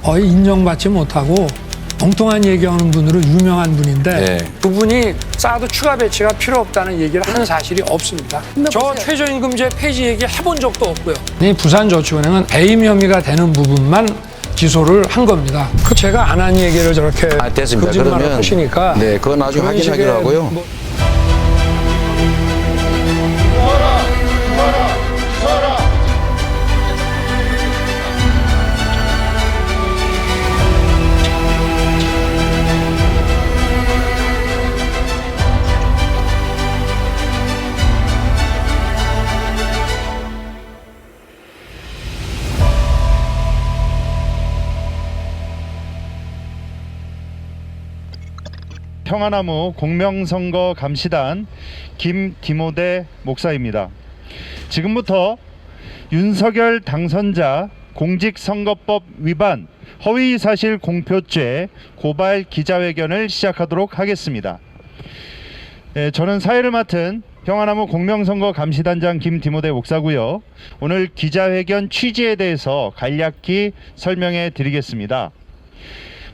거의 인정받지 못하고 엉뚱한 얘기하는 분으로 유명한 분인데 네. 그분이 사드 추가 배치가 필요 없다는 얘기를 한 사실이 없습니다. 저 최저임금제 폐지 얘기 해본 적도 없고요. 이 부산저축은행은 배임 혐의가 되는 부분만 기소를 한 겁니다. 제가 안 한 얘기를 저렇게 됐습니다. 거짓말을 그러면 하시니까 네, 그건 나중에 그런 확인하기로 식의 하고요. 뭐 평화나무 공명선거 감시단 김디모데 목사입니다. 지금부터 윤석열 당선자 공직선거법 위반 허위사실 공표죄 고발 기자회견을 시작하도록 하겠습니다. 저는 사회를 맡은 평화나무 공명선거 감시단장 김디모데 목사고요. 오늘 기자회견 취지에 대해서 간략히 설명해 드리겠습니다.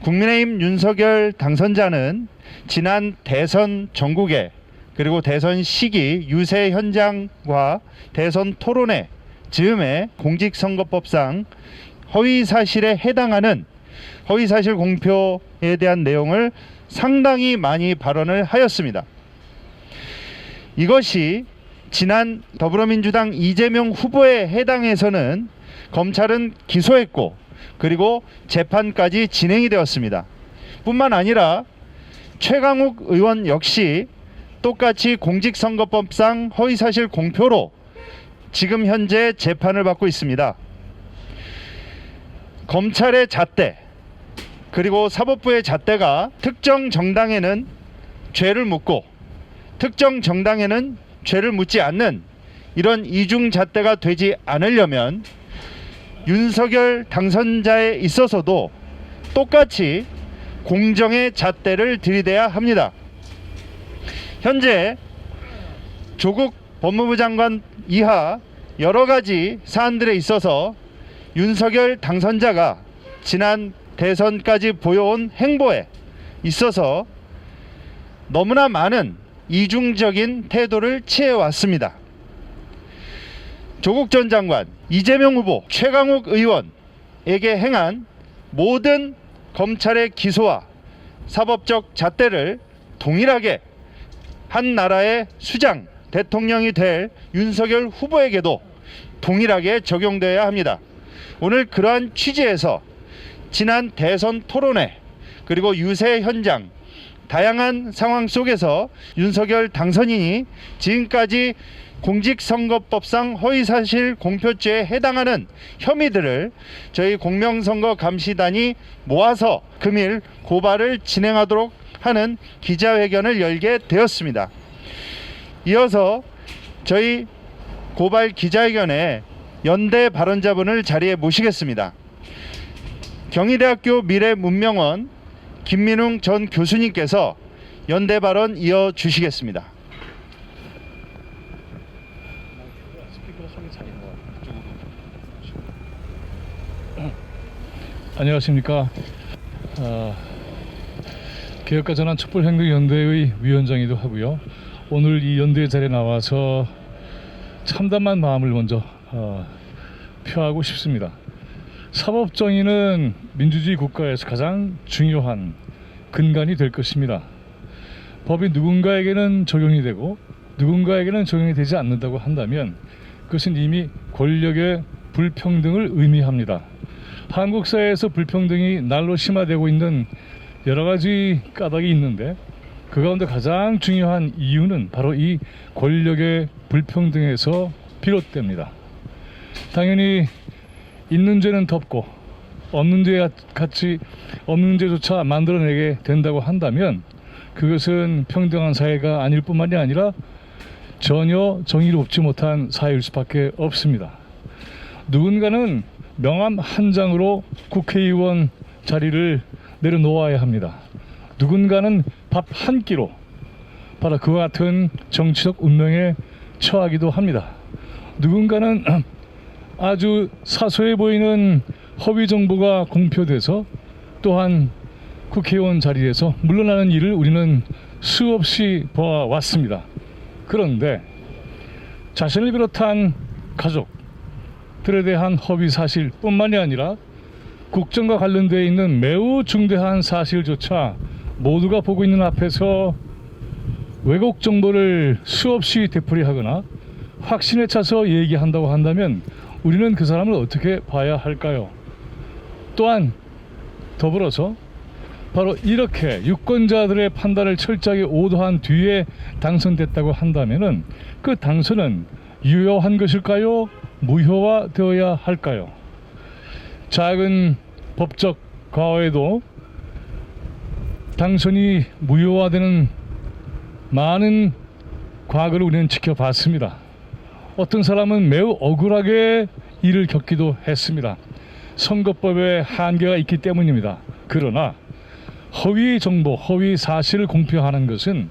국민의힘 윤석열 당선자는 지난 대선 전국에 그리고 대선 시기 유세 현장과 대선 토론회 즈음에 공직선거법상 허위사실에 해당하는 허위사실 공표에 대한 내용을 상당히 많이 발언을 하였습니다. 이것이 지난 더불어민주당 이재명 후보에 해당해서는 검찰은 기소했고 그리고 재판까지 진행이 되었습니다. 뿐만 아니라 최강욱 의원 역시 똑같이 공직선거법상 허위사실 공표로 지금 현재 재판을 받고 있습니다. 검찰의 잣대 그리고 사법부의 잣대가 특정 정당에는 죄를 묻고 특정 정당에는 죄를 묻지 않는 이런 이중 잣대가 되지 않으려면 윤석열 당선자에 있어서도 똑같이 공정의 잣대를 들이대야 합니다. 현재 조국 법무부 장관 이하 여러 가지 사안들에 있어서 윤석열 당선자가 지난 대선까지 보여온 행보에 있어서 너무나 많은 이중적인 태도를 취해왔습니다. 조국 전 장관, 이재명 후보, 최강욱 의원에게 행한 모든 검찰의 기소와 사법적 잣대를 동일하게 한 나라의 수장, 대통령이 될 윤석열 후보에게도 동일하게 적용되어야 합니다. 오늘 그러한 취지에서 지난 대선 토론회 그리고 유세 현장 다양한 상황 속에서 윤석열 당선인이 지금까지 공직선거법상 허위사실 공표죄에 해당하는 혐의들을 저희 공명선거 감시단이 모아서 금일 고발을 진행하도록 하는 기자회견을 열게 되었습니다. 이어서 저희 고발 기자회견에 연대 발언자분을 자리에 모시겠습니다. 경희대학교 미래문명원 김민웅 전 교수님께서 연대 발언 이어주시겠습니다. 안녕하십니까. 개혁과 전환 촛불혁명연대의 위원장이기도 하고요. 오늘 이 연대 자리에 나와서 참담한 마음을 먼저 표하고 싶습니다. 사법정의는 민주주의 국가에서 가장 중요한 근간이 될 것입니다. 법이 누군가에게는 적용이 되고 누군가에게는 적용이 되지 않는다고 한다면 그것은 이미 권력의 불평등을 의미합니다. 한국 사회에서 불평등이 날로 심화되고 있는 여러 가지 까닭이 있는데 그 가운데 가장 중요한 이유는 바로 이 권력의 불평등에서 비롯됩니다. 당연히 있는 죄는 덮고 없는 죄 같이 없는 죄조차 만들어내게 된다고 한다면 그것은 평등한 사회가 아닐 뿐만이 아니라 전혀 정의롭지 못한 사회일 수밖에 없습니다. 누군가는 명함 한 장으로 국회의원 자리를 내려놓아야 합니다. 누군가는 밥 한 끼로 바로 그와 같은 정치적 운명에 처하기도 합니다. 누군가는 아주 사소해 보이는 허위 정보가 공표돼서 또한 국회의원 자리에서 물러나는 일을 우리는 수없이 보아왔습니다. 그런데 자신을 비롯한 가족들에 대한 허위 사실뿐만이 아니라 국정과 관련되어 있는 매우 중대한 사실조차 모두가 보고 있는 앞에서 왜곡 정보를 수없이 되풀이하거나 확신에 차서 얘기한다고 한다면 우리는 그 사람을 어떻게 봐야 할까요? 또한 더불어서 바로 이렇게 유권자들의 판단을 철저하게 오도한 뒤에 당선됐다고 한다면은 그 당선은 유효한 것일까요? 무효화되어야 할까요? 작은 법적 과오에도 당선이 무효화되는 많은 과거를 우리는 지켜봤습니다. 어떤 사람은 매우 억울하게 이를 겪기도 했습니다. 선거법에 한계가 있기 때문입니다. 그러나 허위 정보, 허위 사실을 공표하는 것은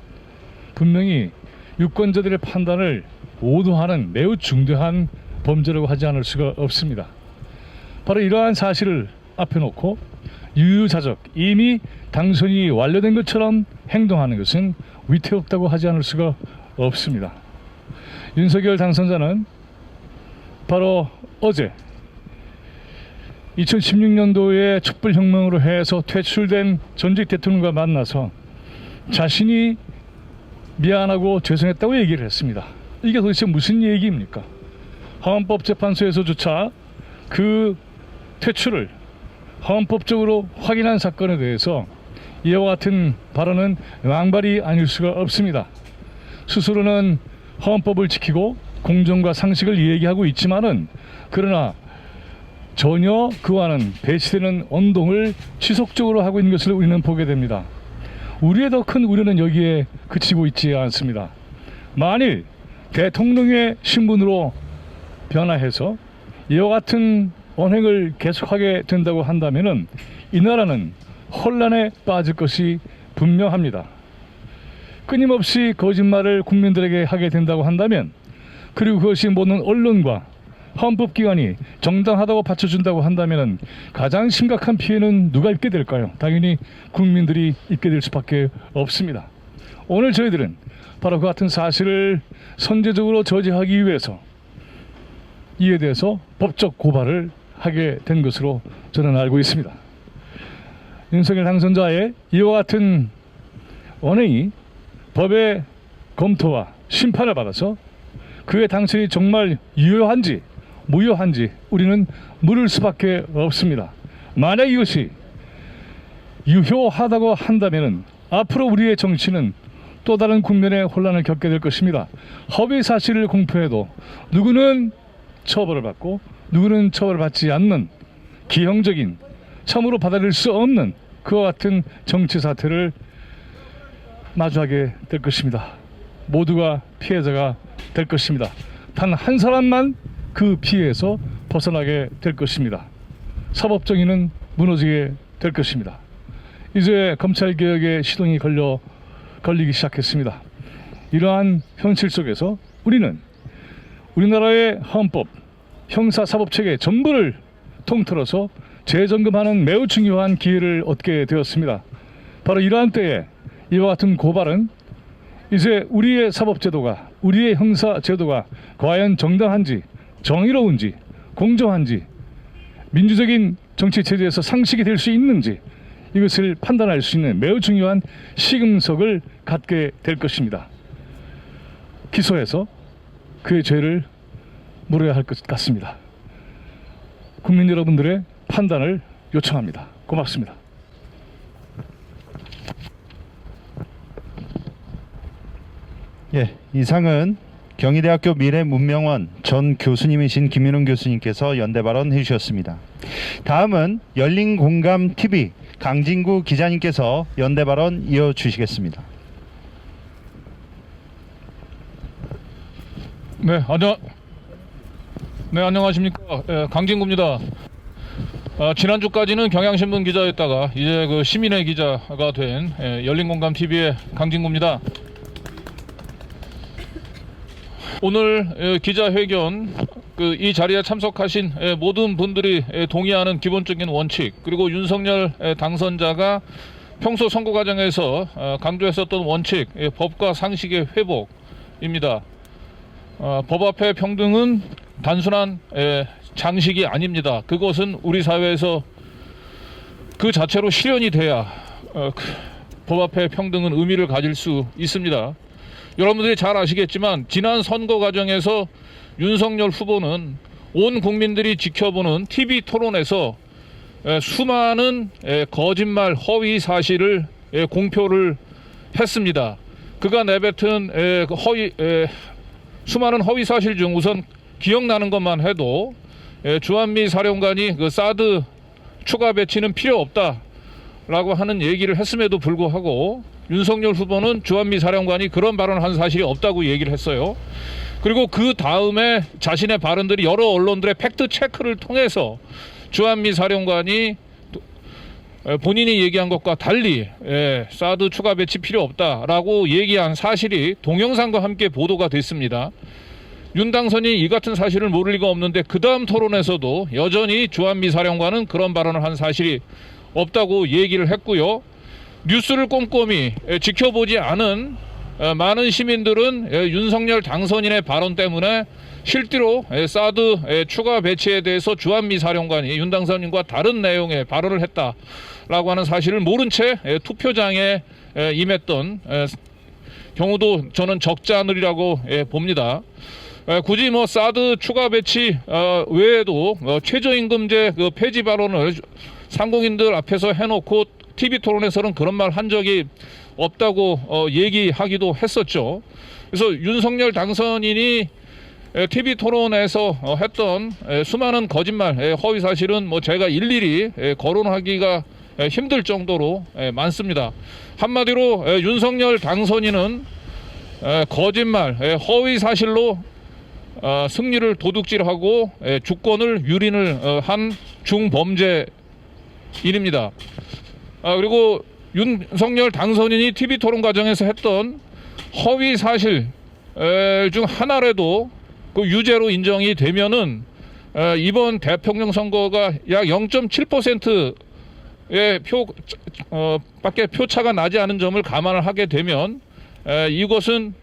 분명히 유권자들의 판단을 오도하는 매우 중대한 범죄라고 하지 않을 수가 없습니다. 바로 이러한 사실을 앞에 놓고 유유자적 이미 당선이 완료된 것처럼 행동하는 것은 위태롭다고 하지 않을 수가 없습니다. 윤석열 당선자는 바로 어제 2016년도에 촛불혁명으로 해서 퇴출된 전직 대통령과 만나서 자신이 미안하고 죄송했다고 얘기를 했습니다. 이게 도대체 무슨 얘기입니까? 헌법재판소에서조차 그 퇴출을 헌법적으로 확인한 사건에 대해서 이와 같은 발언은 왕발이 아닐 수가 없습니다. 스스로는 헌법을 지키고 공정과 상식을 얘기하고 있지만은 그러나 전혀 그와는 배치되는 언동을 지속적으로 하고 있는 것을 우리는 보게 됩니다. 우리의 더 큰 우려는 여기에 그치고 있지 않습니다. 만일 대통령의 신분으로 변화해서 이와 같은 언행을 계속하게 된다고 한다면은 이 나라는 혼란에 빠질 것이 분명합니다. 끊임없이 거짓말을 국민들에게 하게 된다고 한다면 그리고 그것이 모든 언론과 헌법기관이 정당하다고 받쳐준다고 한다면 가장 심각한 피해는 누가 입게 될까요? 당연히 국민들이 입게 될 수밖에 없습니다. 오늘 저희들은 바로 그 같은 사실을 선제적으로 저지하기 위해서 이에 대해서 법적 고발을 하게 된 것으로 저는 알고 있습니다. 윤석열 당선자의 이와 같은 언행이 법의 검토와 심판을 받아서 그의 당선이 정말 유효한지 무효한지 우리는 물을 수밖에 없습니다. 만약 이것이 유효하다고 한다면 앞으로 우리의 정치는 또 다른 국면의 혼란을 겪게 될 것입니다. 허위 사실을 공표해도 누구는 처벌을 받고 누구는 처벌을 받지 않는 기형적인 참으로 받아들일 수 없는 그와 같은 정치 사태를 마주하게 될 것입니다. 모두가 피해자가 될 것입니다. 단 한 사람만 그 피해에서 벗어나게 될 것입니다. 사법정의는 무너지게 될 것입니다. 이제 검찰개혁의 시동이 걸리기 시작했습니다. 이러한 현실 속에서 우리는 우리나라의 헌법, 형사사법체계 전부를 통틀어서 재점검하는 매우 중요한 기회를 얻게 되었습니다. 바로 이러한 때에 이와 같은 고발은 이제 우리의 사법제도가, 우리의 형사제도가 과연 정당한지, 정의로운지, 공정한지, 민주적인 정치체제에서 상식이 될 수 있는지 이것을 판단할 수 있는 매우 중요한 시금석을 갖게 될 것입니다. 기소해서 그의 죄를 물어야 할 것 같습니다. 국민 여러분들의 판단을 요청합니다. 고맙습니다. 예, 이상은 경희대학교 미래문명원 전 교수님이신 김민웅 교수님께서 연대 발언해 주셨습니다. 다음은 열린공감TV 강진구 기자님께서 연대 발언 이어주시겠습니다. 네, 안녕하십니까. 강진구입니다. 지난주까지는 경향신문 기자였다가 이제 그 시민의 기자가 된 열린공감TV의 강진구입니다. 오늘 기자회견 이 자리에 참석하신 모든 분들이 동의하는 기본적인 원칙, 그리고 윤석열 당선자가 평소 선거 과정에서 강조했었던 원칙, 법과 상식의 회복입니다. 법 앞의 평등은 단순한 장식이 아닙니다. 그것은 우리 사회에서 그 자체로 실현이 돼야 법 앞의 평등은 의미를 가질 수 있습니다. 여러분들이 잘 아시겠지만 지난 선거 과정에서 윤석열 후보는 온 국민들이 지켜보는 TV 토론에서 수많은 거짓말, 허위 사실을 공표를 했습니다. 그가 내뱉은 수많은 허위 사실 중 우선 기억나는 것만 해도 주한미 사령관이 그 사드 추가 배치는 필요 없다라고 하는 얘기를 했음에도 불구하고 윤석열 후보는 주한미 사령관이 그런 발언을 한 사실이 없다고 얘기를 했어요. 그리고 그 다음에 자신의 발언들이 여러 언론들의 팩트 체크를 통해서 주한미 사령관이 본인이 얘기한 것과 달리 사드 추가 배치 필요 없다라고 얘기한 사실이 동영상과 함께 보도가 됐습니다. 윤 당선인이 이 같은 사실을 모를 리가 없는데 그 다음 토론에서도 여전히 주한미 사령관은 그런 발언을 한 사실이 없다고 얘기를 했고요. 뉴스를 꼼꼼히 지켜보지 않은 많은 시민들은 윤석열 당선인의 발언 때문에 실제로 사드 추가 배치에 대해서 주한미 사령관이 윤 당선인과 다른 내용의 발언을 했다라고 하는 사실을 모른 채 투표장에 임했던 경우도 저는 적지 않으리라고 봅니다. 굳이 뭐 사드 추가 배치 외에도 최저임금제 그 폐지 발언을 상공인들 앞에서 해놓고 TV 토론에서는 그런 말 한 적이 없다고 얘기하기도 했었죠. 그래서 윤석열 당선인이 TV 토론에서 했던 수많은 거짓말, 허위 사실은 뭐 제가 일일이 거론하기가 힘들 정도로 많습니다. 한마디로 윤석열 당선인은 거짓말, 허위 사실로 승리를 도둑질하고 주권을 유린을 한 중범죄인입니다. 그리고 윤석열 당선인이 TV 토론 과정에서 했던 허위 사실 중 하나라도 그 유죄로 인정이 되면은 이번 대통령 선거가 약 0.7%의 밖에 표차가 나지 않은 점을 감안을 하게 되면 이것은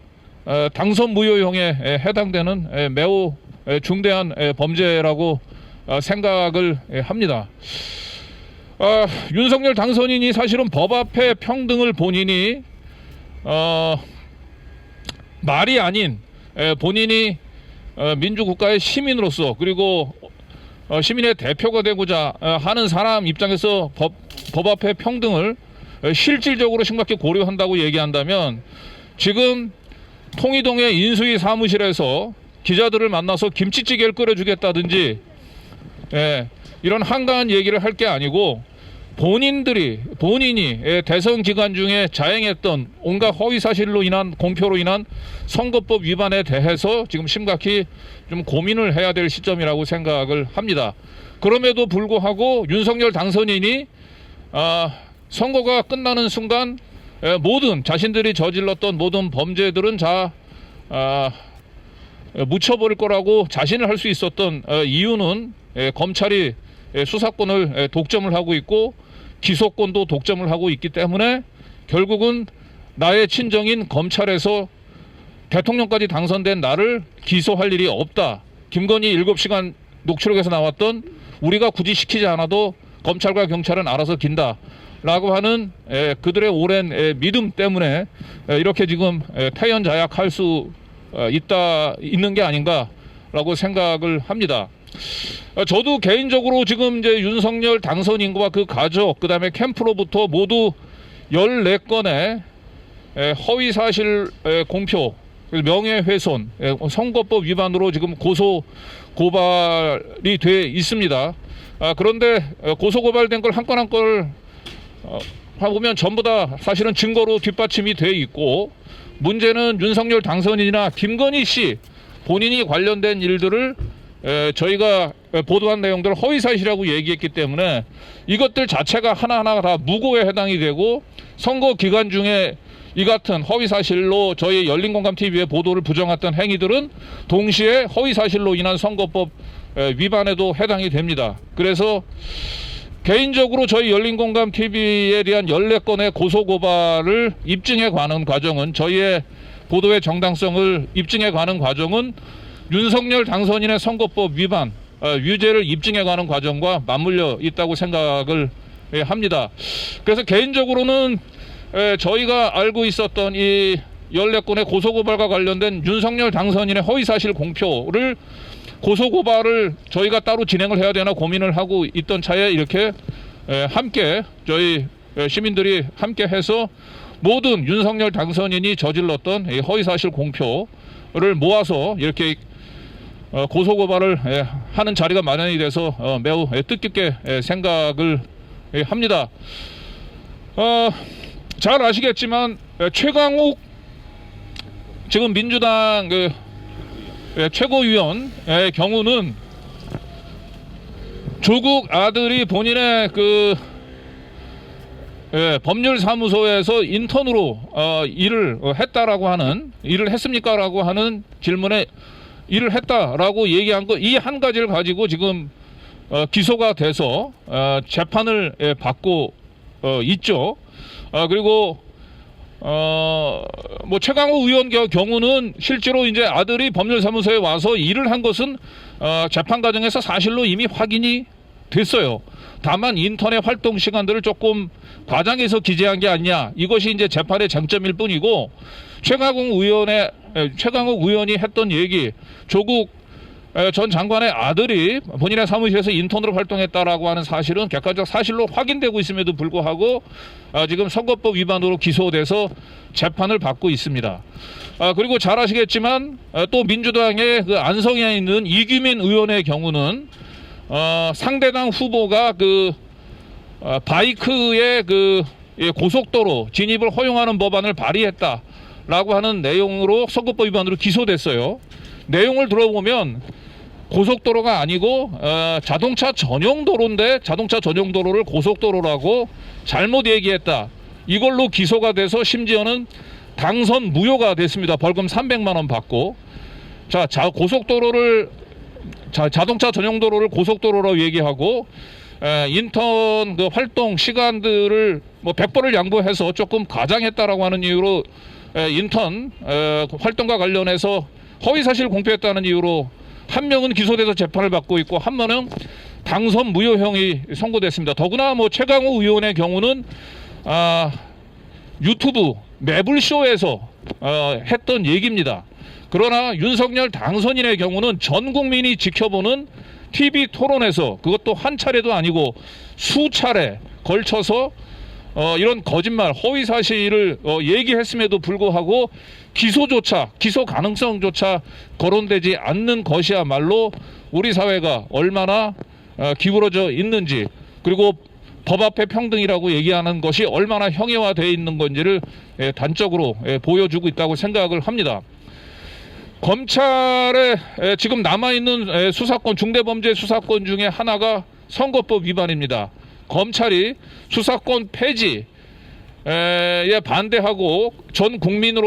당선 무효형에 해당되는 매우 중대한 범죄라고 생각을 합니다. 윤석열 당선인이 사실은 법 앞의 평등을 본인이 말이 아닌 본인이 민주국가의 시민으로서 그리고 시민의 대표가 되고자 하는 사람 입장에서 법 앞의 평등을 실질적으로 심각히 고려한다고 얘기한다면 지금 통이동의 인수위 사무실에서 기자들을 만나서 김치찌개를 끓여주겠다든지 이런 한가한 얘기를 할 게 아니고 본인이 대선 기간 중에 자행했던 온갖 허위 사실로 인한 공표로 인한 선거법 위반에 대해서 지금 심각히 좀 고민을 해야 될 시점이라고 생각을 합니다. 그럼에도 불구하고 윤석열 당선인이 선거가 끝나는 순간 모든 자신들이 저질렀던 모든 범죄들은 묻혀버릴 거라고 자신을 할 수 있었던 이유는 검찰이 수사권을 독점을 하고 있고 기소권도 독점을 하고 있기 때문에 결국은 나의 친정인 검찰에서 대통령까지 당선된 나를 기소할 일이 없다. 김건희 7시간 녹취록에서 나왔던 우리가 굳이 시키지 않아도 검찰과 경찰은 알아서 긴다 라고 하는 그들의 오랜 믿음 때문에 이렇게 지금 태연자약할 수 있는 게 아닌가 라고 생각을 합니다. 저도 개인적으로 지금 이제 윤석열 당선인과 그 가족, 그 다음에 캠프로부터 모두 14건의 허위 사실 공표, 명예훼손, 선거법 위반으로 지금 고발이 돼 있습니다. 그런데 고소고발된 걸 한 건 한 건 보면 전부 다 사실은 증거로 뒷받침이 돼 있고 문제는 윤석열 당선인이나 김건희 씨 본인이 관련된 일들을 저희가 보도한 내용들을 허위사실이라고 얘기했기 때문에 이것들 자체가 하나하나 다 무고에 해당이 되고 선거 기간 중에 이 같은 허위사실로 저희 열린공감TV의 보도를 부정했던 행위들은 동시에 허위사실로 인한 선거법 위반에도 해당이 됩니다. 그래서 개인적으로 저희 열린공감TV에 대한 14건의 고소고발을 입증해 가는 과정은, 저희의 보도의 정당성을 입증해 가는 과정은 윤석열 당선인의 선거법 위반, 유죄를 입증해 가는 과정과 맞물려 있다고 생각을 합니다. 그래서 개인적으로는 저희가 알고 있었던 이 14건의 고소고발과 관련된 윤석열 당선인의 허위사실 공표를 고소고발을 저희가 따로 진행을 해야 되나 고민을 하고 있던 차에 이렇게 함께 저희 시민들이 함께 해서 모든 윤석열 당선인이 저질렀던 이 허위사실 공표를 모아서 이렇게 고소고발을 하는 자리가 마련이 돼서 매우 뜻깊게 생각을 합니다. 잘 아시겠지만 최강욱 지금 민주당 최고위원의 경우는 조국 아들이 본인의 법률사무소에서 인턴으로 일을 했다라고 하는, 일을 했습니까라고 하는 질문에 일을 했다라고 얘기한 거, 이 한 가지를 가지고 지금 기소가 돼서 재판을 받고 있죠. 그리고 뭐 최강욱 의원 경우는 실제로 이제 아들이 법률사무소에 와서 일을 한 것은 재판 과정에서 사실로 이미 확인이 됐어요. 다만 인터넷 활동 시간들을 조금 과장해서 기재한 게 아니냐, 이것이 이제 재판의 쟁점일 뿐이고, 최강욱 의원이 했던 얘기, 조국 전 장관의 아들이 본인의 사무실에서 인턴으로 활동했다라고 하는 사실은 객관적 사실로 확인되고 있음에도 불구하고 지금 선거법 위반으로 기소돼서 재판을 받고 있습니다. 그리고 잘 아시겠지만 또 민주당의 그 안성에 있는 이규민 의원의 경우는 상대당 후보가 바이크의 고속도로 진입을 허용하는 법안을 발의했다라고 하는 내용으로 선거법 위반으로 기소됐어요. 내용을 들어보면 고속도로가 아니고 자동차 전용 도로인데 자동차 전용 도로를 고속도로라고 잘못 얘기했다, 이걸로 기소가 돼서 심지어는 당선 무효가 됐습니다. 벌금 300만 원 받고. 고속도로를 자동차 전용 도로를 고속도로라고 얘기하고 인턴 활동 시간들을 뭐 100번을 양보해서 조금 과장했다라고 하는 이유로 인턴 활동과 관련해서 허위사실 공표했다는 이유로 한 명은 기소돼서 재판을 받고 있고 한 명은 당선 무효형이 선고됐습니다. 더구나 뭐 최강욱 의원의 경우는 유튜브 매불쇼에서 했던 얘기입니다. 그러나 윤석열 당선인의 경우는 전 국민이 지켜보는 TV 토론에서, 그것도 한 차례도 아니고 수차례 걸쳐서 이런 거짓말, 허위 사실을 얘기했음에도 불구하고 기소 가능성조차 거론되지 않는 것이야말로 우리 사회가 얼마나 기울어져 있는지, 그리고 법 앞에 평등이라고 얘기하는 것이 얼마나 형해화되어 있는 건지를 단적으로 보여주고 있다고 생각을 합니다. 검찰에 지금 남아있는 수사권, 중대범죄 수사권 중에 하나가 선거법 위반입니다. 검찰이 수사권 폐지에 반대하고 전 국민을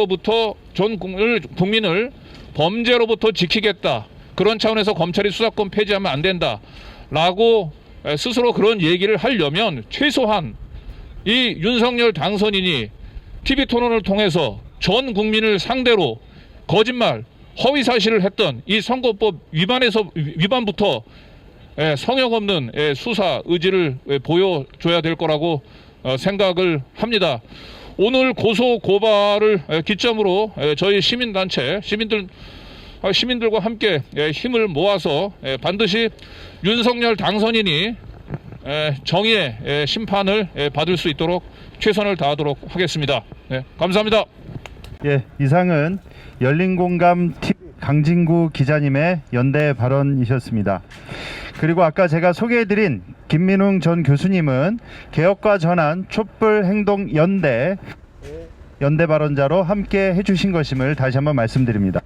범죄로부터 지키겠다, 그런 차원에서 검찰이 수사권 폐지하면 안 된다라고 스스로 그런 얘기를 하려면 최소한 이 윤석열 당선인이 TV 토론을 통해서 전 국민을 상대로 거짓말, 허위 사실을 했던 이 선거법 위반부터 성역 없는 수사 의지를 보여줘야 될 거라고 생각을 합니다. 오늘 고소 고발을 기점으로 저희 시민단체 시민들과 함께 힘을 모아서 반드시 윤석열 당선인이 정의의 심판을 받을 수 있도록 최선을 다하도록 하겠습니다. 감사합니다. 예, 이상은 열린공감 TV 강진구 기자님의 연대 발언이셨습니다. 그리고 아까 제가 소개해드린 김민웅 전 교수님은 개혁과 전환 촛불행동 연대 발언자로 함께 해주신 것임을 다시 한번 말씀드립니다.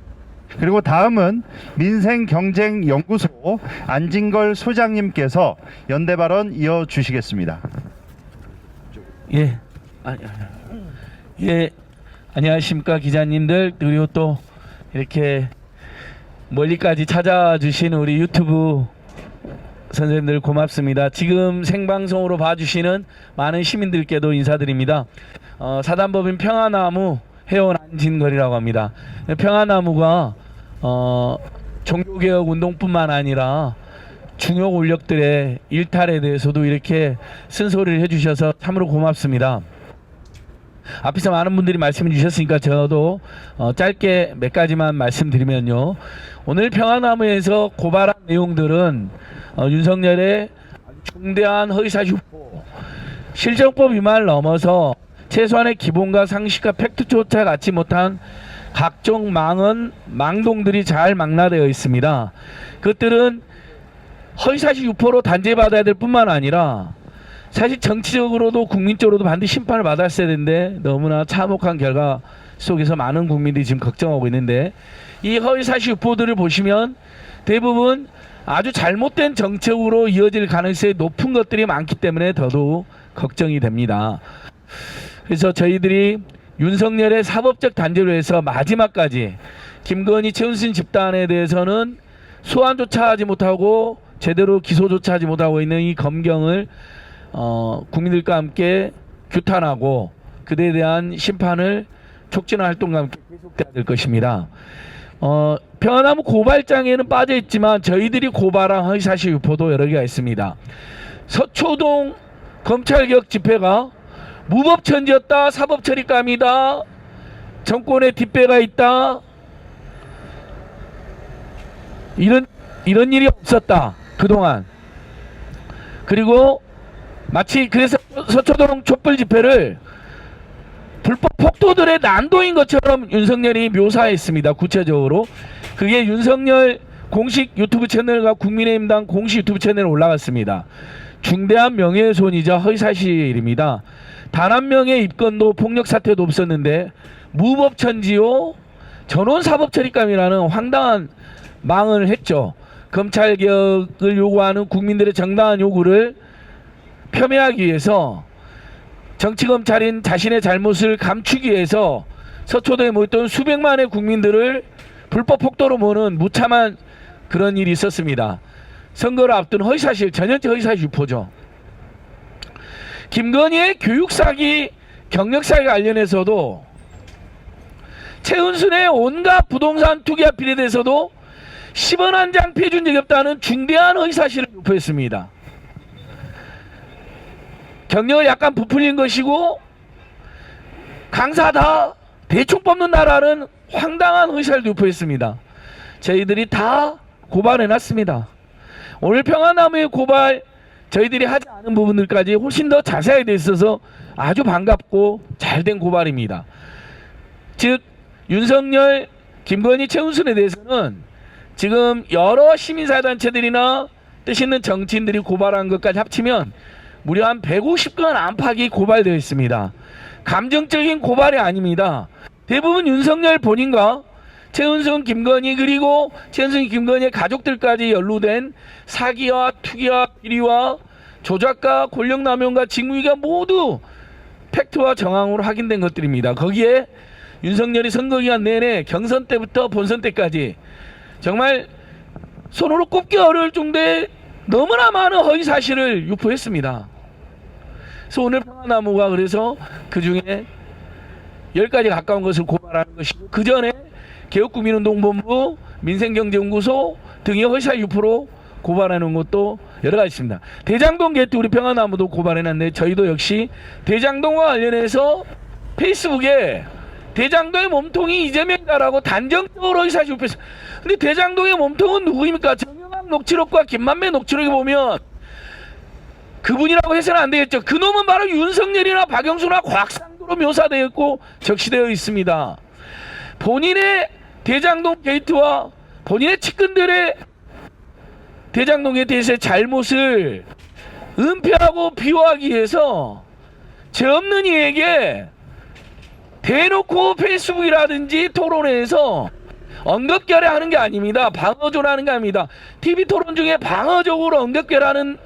그리고 다음은 민생경쟁연구소 안진걸 소장님께서 연대 발언 이어주시겠습니다. 예, 안녕하십니까 기자님들, 그리고 또 이렇게 멀리까지 찾아주신 우리 유튜브 선생님들 고맙습니다. 지금 생방송으로 봐주시는 많은 시민들께도 인사드립니다. 사단법인 평화나무 회원 안진걸이라고 합니다. 평화나무가 종교개혁 운동뿐만 아니라 중요 권력들의 일탈에 대해서도 이렇게 쓴소리를 해주셔서 참으로 고맙습니다. 앞에서 많은 분들이 말씀해 주셨으니까 저도 짧게 몇 가지만 말씀드리면요. 오늘 평화나무에서 고발한 내용들은 윤석열의 중대한 허위사실 유포, 실정법 위반을 넘어서 최소한의 기본과 상식과 팩트조차 갖지 못한 각종 망동들이 잘 망라되어 있습니다. 그것들은 허위사실 유포로 단죄받아야 될 뿐만 아니라 사실 정치적으로도 국민적으로도 반드시 심판을 받았어야 되는데 너무나 참혹한 결과 속에서 많은 국민들이 지금 걱정하고 있는데, 이 허위사실 유포들을 보시면 대부분 아주 잘못된 정책으로 이어질 가능성이 높은 것들이 많기 때문에 더더욱 걱정이 됩니다. 그래서 저희들이 윤석열의 사법적 단죄로 해서 마지막까지 김건희, 최은순 집단에 대해서는 소환조차 하지 못하고 제대로 기소조차 하지 못하고 있는 이 검경을 국민들과 함께 규탄하고 그들에 대한 심판을 촉진하는 활동과 함께 계속돼야 될 것입니다. 평화나무 고발장에는 빠져 있지만 저희들이 고발한 허위사실 유포도 여러 개가 있습니다. 서초동 검찰개혁 집회가 무법천지였다, 사법처리감이다, 정권의 뒷배가 있다, 이런 일이 없었다 그동안. 그리고 마치 그래서 서초동 촛불 집회를 불법 폭도들의 난도인 것처럼 윤석열이 묘사했습니다. 구체적으로 그게 윤석열 공식 유튜브 채널과 국민의힘당 공식 유튜브 채널에 올라갔습니다. 중대한 명예훼손이자 허위사실입니다. 단 한 명의 입건도 폭력 사태도 없었는데 무법천지요 전원사법처리감이라는 황당한 망언을 했죠. 검찰개혁을 요구하는 국민들의 정당한 요구를 폄훼하기 위해서 정치검찰인 자신의 잘못을 감추기 위해서 서초동에 모였던 수백만의 국민들을 불법 폭도로 모는 무참한 그런 일이 있었습니다. 선거를 앞둔 허위사실, 전형적 허위사실 유포죠. 김건희의 교육사기, 경력사기 관련해서도 최은순의 온갖 부동산 투기 앞일에 대해서도 10원 한 장 피해준 적이 없다는 중대한 허위사실을 유포했습니다. 경력을 약간 부풀린 것이고 강사다, 대충 뽑는 나라는 황당한 허위사실을 유포했습니다. 저희들이 다 고발해놨습니다. 오늘 평화나무의 고발, 저희들이 하지 않은 부분들까지 훨씬 더 자세하게 돼 있어서 아주 반갑고 잘된 고발입니다. 즉 윤석열, 김건희, 최은순에 대해서는 지금 여러 시민사회단체들이나 뜻 있는 정치인들이 고발한 것까지 합치면 무려 한 150건 안팎이 고발되어 있습니다. 감정적인 고발이 아닙니다. 대부분 윤석열 본인과 최은순, 김건희, 그리고 최은순, 김건희의 가족들까지 연루된 사기와 투기와 비리와 조작과 권력남용과 직무유기가 모두 팩트와 정황으로 확인된 것들입니다. 거기에 윤석열이 선거기간 내내 경선 때부터 본선 때까지 정말 손으로 꼽기 어려울 정도의 너무나 많은 허위사실을 유포했습니다. 그래서 오늘 평화나무가 그래서 그 중에 10가지 가까운 것을 고발하는 것이고, 그 전에 개혁국민운동본부, 민생경제연구소 등의 허위사실 유포로 고발하는 것도 여러 가지 있습니다. 대장동 게이트 우리 평화나무도 고발해놨는데 저희도 역시 대장동과 관련해서 페이스북에 대장동의 몸통이 이재명이다라고 단정적으로 허위사실 유포했어요. 근데 대장동의 몸통은 누구입니까? 정영학 녹취록과 김만배 녹취록에 보면 그분이라고 해서는 안 되겠죠. 그놈은 바로 윤석열이나 박영수나 곽상도로 묘사되어 있고 적시되어 있습니다. 본인의 대장동 게이트와 본인의 측근들의 대장동에 대해서의 잘못을 은폐하고 비호하기 위해서 죄 없는 이에게 대놓고 페이스북이라든지 토론회에서 언급결해하는 게 아닙니다. 방어조라는 게 아닙니다. TV 토론 중에 방어적으로 언급결하는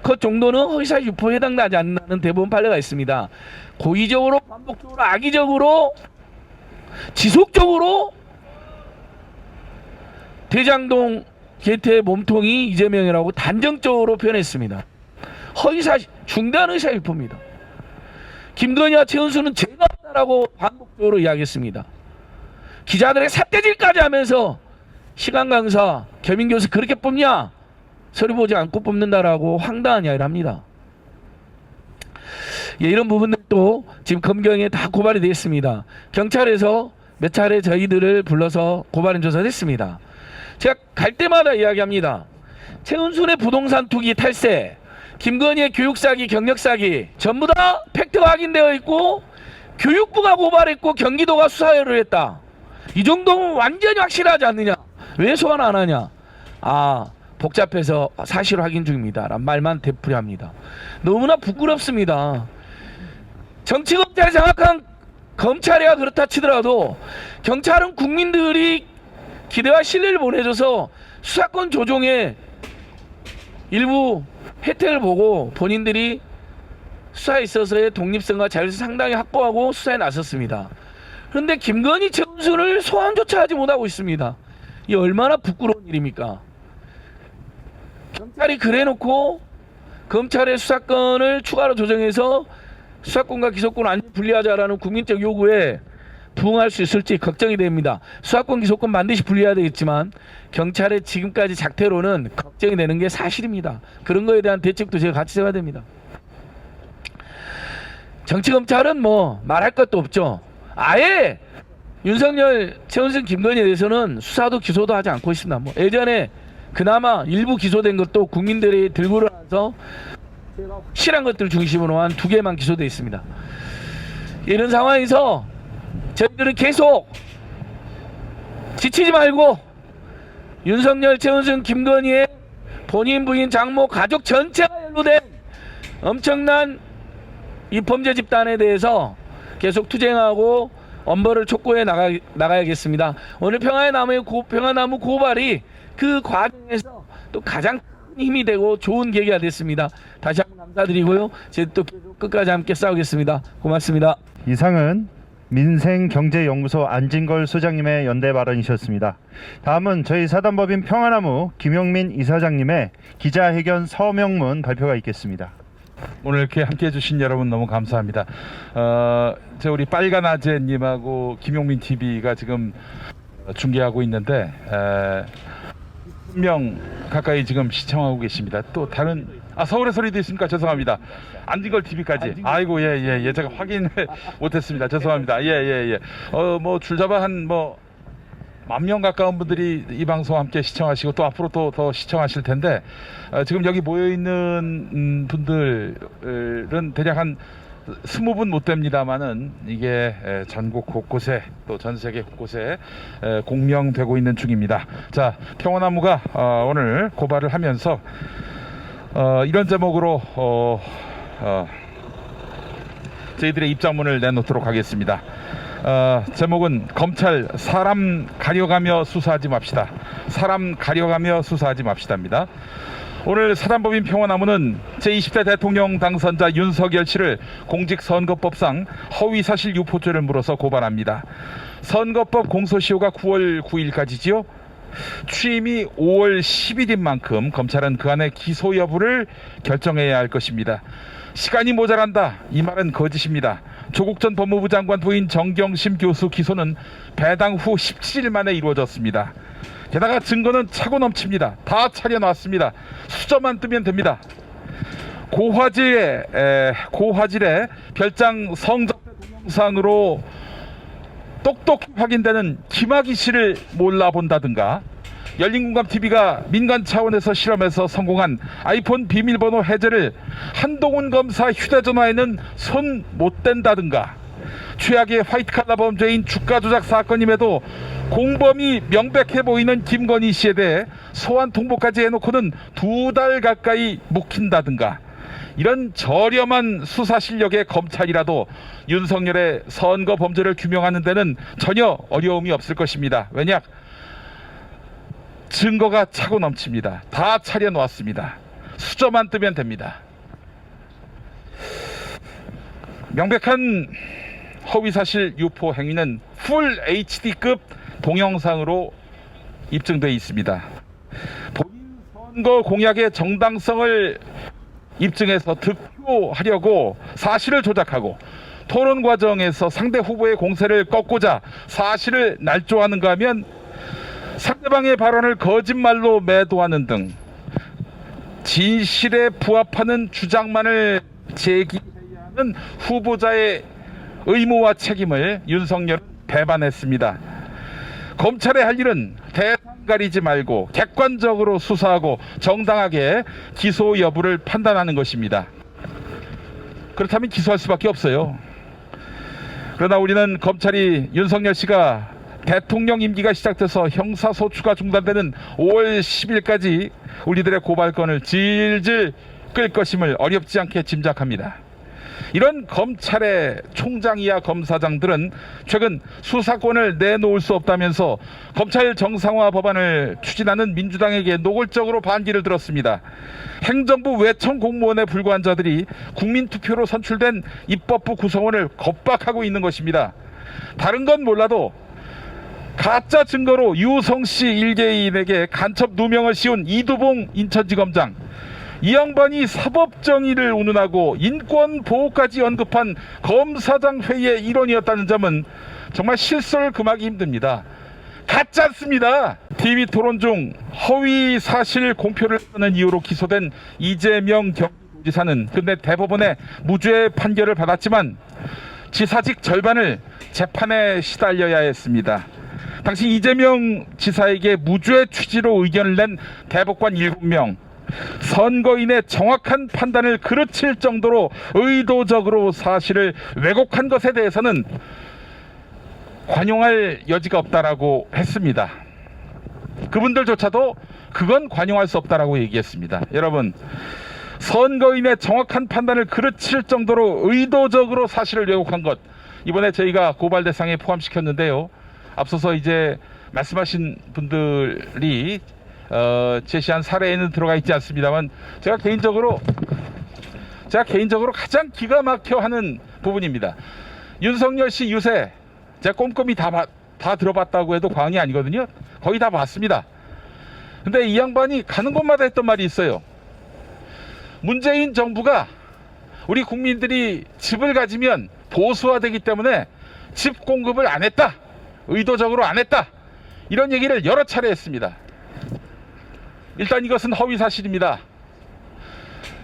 것 정도는 허위사실 유포에 해당하지 않는 대부분 판례가 있습니다. 고의적으로, 반복적으로, 악의적으로 지속적으로 대장동 게이트의 몸통이 이재명이라고 단정적으로 표현했습니다. 허위사실, 중대한 의사일포입니다. 김건희와 최은수는 죄가 없다라고 반복적으로 이야기했습니다. 기자들의 삿대질까지 하면서 시간 강사 겸임 교수 그렇게 뽑냐? 서류 보지 않고 뽑는다라고 황당한 이야기를 합니다. 예, 이런 부분들도 지금 검경에 다 고발이 되어 있습니다. 경찰에서 몇 차례 저희들을 불러서 고발인 조사를 했습니다. 제가 갈 때마다 이야기합니다. 최은순의 부동산 투기 탈세, 김건희의 교육사기, 경력사기 전부 다 팩트가 확인되어 있고 교육부가 고발했고 경기도가 수사를 했다. 이 정도면 완전히 확실하지 않느냐? 왜 소환 안 하냐? 아, 복잡해서 사실 확인 중입니다. 라는 말만 되풀이합니다. 너무나 부끄럽습니다. 정치검찰이 정확한 검찰이야 그렇다 치더라도 경찰은 국민들이 기대와 신뢰를 보내줘서 수사권 조정에 일부 혜택을 보고 본인들이 수사에 있어서의 독립성과 자율성 상당히 확보하고 수사에 나섰습니다. 그런데 김건희, 최은순을 소환조차 하지 못하고 있습니다. 이 얼마나 부끄러운 일입니까? 경찰이 그래놓고 검찰의 수사권을 추가로 조정해서 수사권과 기소권을 완전히 분리하자라는 국민적 요구에 부응할 수 있을지 걱정이 됩니다. 수사권, 기소권 반드시 분리해야 되겠지만 경찰의 지금까지 작태로는 걱정이 되는 게 사실입니다. 그런 거에 대한 대책도 제가 같이 세워야 됩니다. 정치검찰은 뭐 말할 것도 없죠. 아예 윤석열, 최은순, 김건희에 대해서는 수사도 기소도 하지 않고 있습니다. 뭐 예전에 그나마 일부 기소된 것도 국민들이 들고 일어나서 확실한 것들 중심으로 한 2개만 기소되어 있습니다. 이런 상황에서 저희들은 계속 지치지 말고 윤석열, 최은순, 김건희의 본인, 부인, 장모, 가족 전체가 연루된 엄청난 이 범죄 집단에 대해서 계속 투쟁하고 엄벌을 촉구해 나가야겠습니다. 오늘 평화나무 고발이 그 과정에서 또 가장 큰 힘이 되고 좋은 계기가 됐습니다. 다시 한번 감사드리고요. 저희 또 끝까지 함께 싸우겠습니다. 고맙습니다. 이상은 민생경제연구소 안진걸 소장님의 연대 발언이셨습니다. 다음은 저희 사단법인 평화나무 김용민 이사장님의 기자회견 서명문 발표가 있겠습니다. 오늘 이렇게 함께해 주신 여러분 너무 감사합니다. 저 우리 빨간 아재님하고 김용민 TV가 지금 중계하고 있는데 1명 가까이 지금 시청하고 계십니다. 또 다른 서울의 소리도 있습니까? 죄송합니다. 안진걸 TV까지. 아이고 예 제가 확인을 못했습니다. 죄송합니다. 예. 뭐 줄잡아 한 뭐 10,000명 가까운 분들이 이 방송 함께 시청하시고 또 앞으로 또 더 시청하실 텐데 지금 여기 모여 있는 분들은 대략 한 20분 못 됩니다만은 이게 전국 곳곳에 또 전 세계 곳곳에 공명되고 있는 중입니다. 자, 평화나무가 오늘 고발을 하면서 이런 제목으로 저희들의 입장문을 내놓도록 하겠습니다. 제목은 검찰 사람 가려가며 수사하지 맙시다. 사람 가려가며 수사하지 맙시다입니다. 오늘 사단법인 평화나무는 제20대 대통령 당선자 윤석열 씨를 공직선거법상 허위사실 유포죄를 물어서 고발합니다. 선거법 공소시효가 9월 9일까지지요. 취임이 5월 10일인 만큼 검찰은 그 안에 기소 여부를 결정해야 할 것입니다. 시간이 모자란다, 이 말은 거짓입니다. 조국 전 법무부 장관 부인 정경심 교수 기소는 배당 후 17일 만에 이루어졌습니다. 게다가 증거는 차고 넘칩니다. 다 차려놨습니다. 수저만 뜨면 됩니다. 고화질의 별장 성접대 동영상으로 똑똑히 확인되는 김학의 씨를 몰라본다든가, 열린공감TV가 민간 차원에서 실험해서 성공한 아이폰 비밀번호 해제를 한동훈 검사 휴대전화에는 손 못 댄다든가, 최악의 화이트칼라 범죄인 주가 조작 사건임에도 공범이 명백해 보이는 김건희 씨에 대해 소환 통보까지 해놓고는 2달 가까이 묵힌다든가, 이런 저렴한 수사 실력의 검찰이라도 윤석열의 선거 범죄를 규명하는 데는 전혀 어려움이 없을 것입니다. 왜냐? 증거가 차고 넘칩니다. 다 차려놓았습니다. 수저만 뜨면 됩니다. 명백한 허위사실 유포 행위는 풀 HD급 동영상으로 입증돼 있습니다. 본인 선거 공약의 정당성을 입증해서 득표하려고 사실을 조작하고 토론 과정에서 상대 후보의 공세를 꺾고자 사실을 날조하는가 하면 상대방의 발언을 거짓말로 매도하는 등 진실에 부합하는 주장만을 제기해야 하는 후보자의 의무와 책임을 윤석열은 배반했습니다. 검찰의 할 일은 대상 가리지 말고 객관적으로 수사하고 정당하게 기소 여부를 판단하는 것입니다. 그렇다면 기소할 수밖에 없어요. 그러나 우리는 검찰이 윤석열 씨가 대통령 임기가 시작돼서 형사소추가 중단되는 5월 10일까지 우리들의 고발건을 질질 끌 것임을 어렵지 않게 짐작합니다. 이런 검찰의 총장이야 검사장들은 최근 수사권을 내놓을 수 없다면서 검찰 정상화 법안을 추진하는 민주당에게 노골적으로 반기를 들었습니다. 행정부 외청 공무원에 불과한 자들이 국민투표로 선출된 입법부 구성원을 겁박하고 있는 것입니다. 다른 건 몰라도 가짜 증거로 유성씨 일개인에게 간첩 누명을 씌운 이두봉 인천지검장, 이 양반이 사법정의를 운운하고 인권보호까지 언급한 검사장 회의의 일원이었다는 점은 정말 실소를 금하기 힘듭니다. 같지 않습니다. TV 토론 중 허위 사실 공표를 하는 이유로 기소된 이재명 경기도지사는 근데 대법원의 무죄 판결을 받았지만 지사직 절반을 재판에 시달려야 했습니다. 당시 이재명 지사에게 무죄 취지로 의견을 낸 대법관 7명, 선거인의 정확한 판단을 그르칠 정도로 의도적으로 사실을 왜곡한 것에 대해서는 관용할 여지가 없다라고 했습니다. 그분들조차도 그건 관용할 수 없다라고 얘기했습니다. 여러분, 선거인의 정확한 판단을 그르칠 정도로 의도적으로 사실을 왜곡한 것, 이번에 저희가 고발 대상에 포함시켰는데요. 앞서서 이제 말씀하신 분들이 제시한 사례에는 들어가 있지 않습니다만 제가 개인적으로 가장 기가 막혀 하는 부분입니다. 윤석열 씨 유세 제가 꼼꼼히 다 들어봤다고 해도 과언이 아니거든요. 거의 다 봤습니다. 근데 이 양반이 가는 곳마다 했던 말이 있어요. 문재인 정부가 우리 국민들이 집을 가지면 보수화되기 때문에 집 공급을 안 했다. 의도적으로 안 했다. 이런 얘기를 여러 차례 했습니다. 일단 이것은 허위 사실입니다.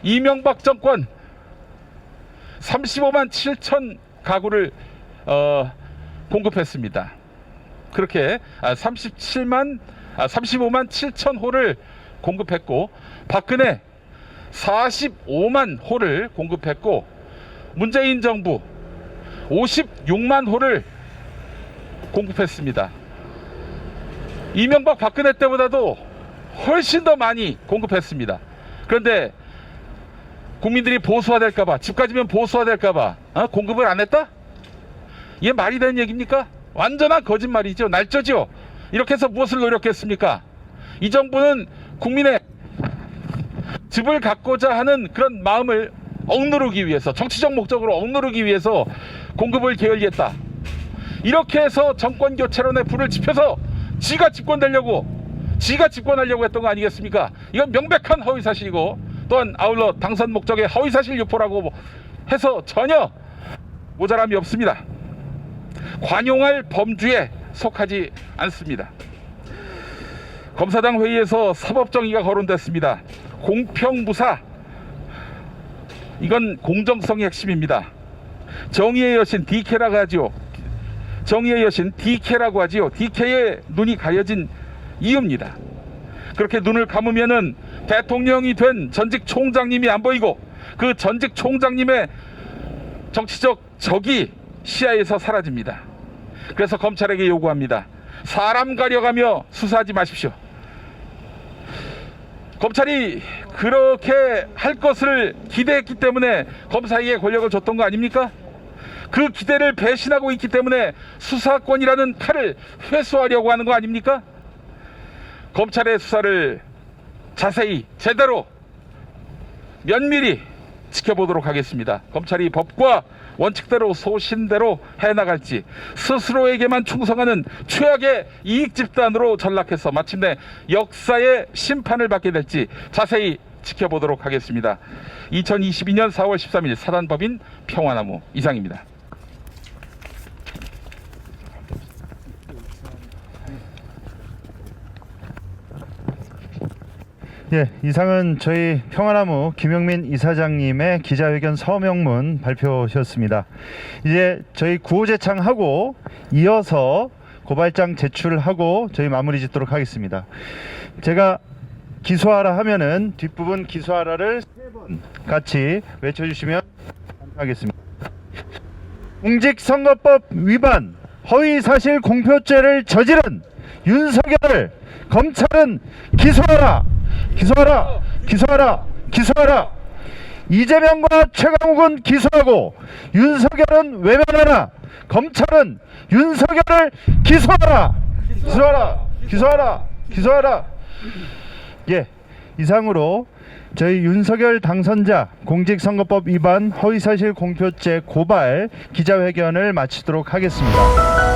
이명박 정권 35만 7천 가구를 공급했습니다. 그렇게 35만 7천 호를 공급했고 박근혜 45만 호를 공급했고 문재인 정부 56만 호를 공급했습니다. 이명박 박근혜 때보다도 훨씬 더 많이 공급했습니다. 그런데 국민들이 보수화될까봐, 집 가지면 보수화될까봐 공급을 안 했다? 이게 말이 되는 얘기입니까? 완전한 거짓말이죠. 날조죠. 이렇게 해서 무엇을 노력했습니까? 이 정부는 국민의 집을 갖고자 하는 그런 마음을 억누르기 위해서, 정치적 목적으로 억누르기 위해서 공급을 게을리했다. 이렇게 해서 정권 교체론에 불을 지펴서 지가 집권하려고 했던 거 아니겠습니까? 이건 명백한 허위사실이고 또한 아울러 당선 목적의 허위사실 유포라고 해서 전혀 모자람이 없습니다. 관용할 범주에 속하지 않습니다. 검사장 회의에서 사법정의가 거론됐습니다. 공평무사, 이건 공정성의 핵심입니다. 정의의 여신 DK라고 하지요. 정의의 여신 DK라고 하지요. DK의 눈이 가려진 이유입니다. 그렇게 눈을 감으면은 대통령이 된 전직 총장님이 안 보이고 그 전직 총장님의 정치적 적이 시야에서 사라집니다. 그래서 검찰에게 요구합니다. 사람 가려가며 수사하지 마십시오. 검찰이 그렇게 할 것을 기대했기 때문에 검사에게 권력을 줬던 거 아닙니까? 그 기대를 배신하고 있기 때문에 수사권이라는 칼을 회수하려고 하는 거 아닙니까? 검찰의 수사를 자세히, 제대로, 면밀히 지켜보도록 하겠습니다. 검찰이 법과 원칙대로 소신대로 해나갈지, 스스로에게만 충성하는 최악의 이익 집단으로 전락해서 마침내 역사의 심판을 받게 될지 자세히 지켜보도록 하겠습니다. 2022년 4월 13일 사단법인 평화나무 이상입니다. 예, 이상은 저희 평화나무 김영민 이사장님의 기자회견 서명문 발표였습니다. 이제 저희 구호제창하고 이어서 고발장 제출하고 저희 마무리 짓도록 하겠습니다. 제가 기소하라 하면은 뒷부분 기소하라를 3번 같이 외쳐주시면 감사하겠습니다. 공직선거법 위반 허위사실 공표죄를 저지른 윤석열을 검찰은 기소하라! 기소하라! 기소하라! 기소하라! 이재명과 최강욱은 기소하고 윤석열은 외면하라! 검찰은 윤석열을 기소하라! 기소하라! 기소하라! 기소하라! 예, 이상으로 저희 윤석열 당선자 공직선거법 위반 허위사실 공표죄 고발 기자회견을 마치도록 하겠습니다.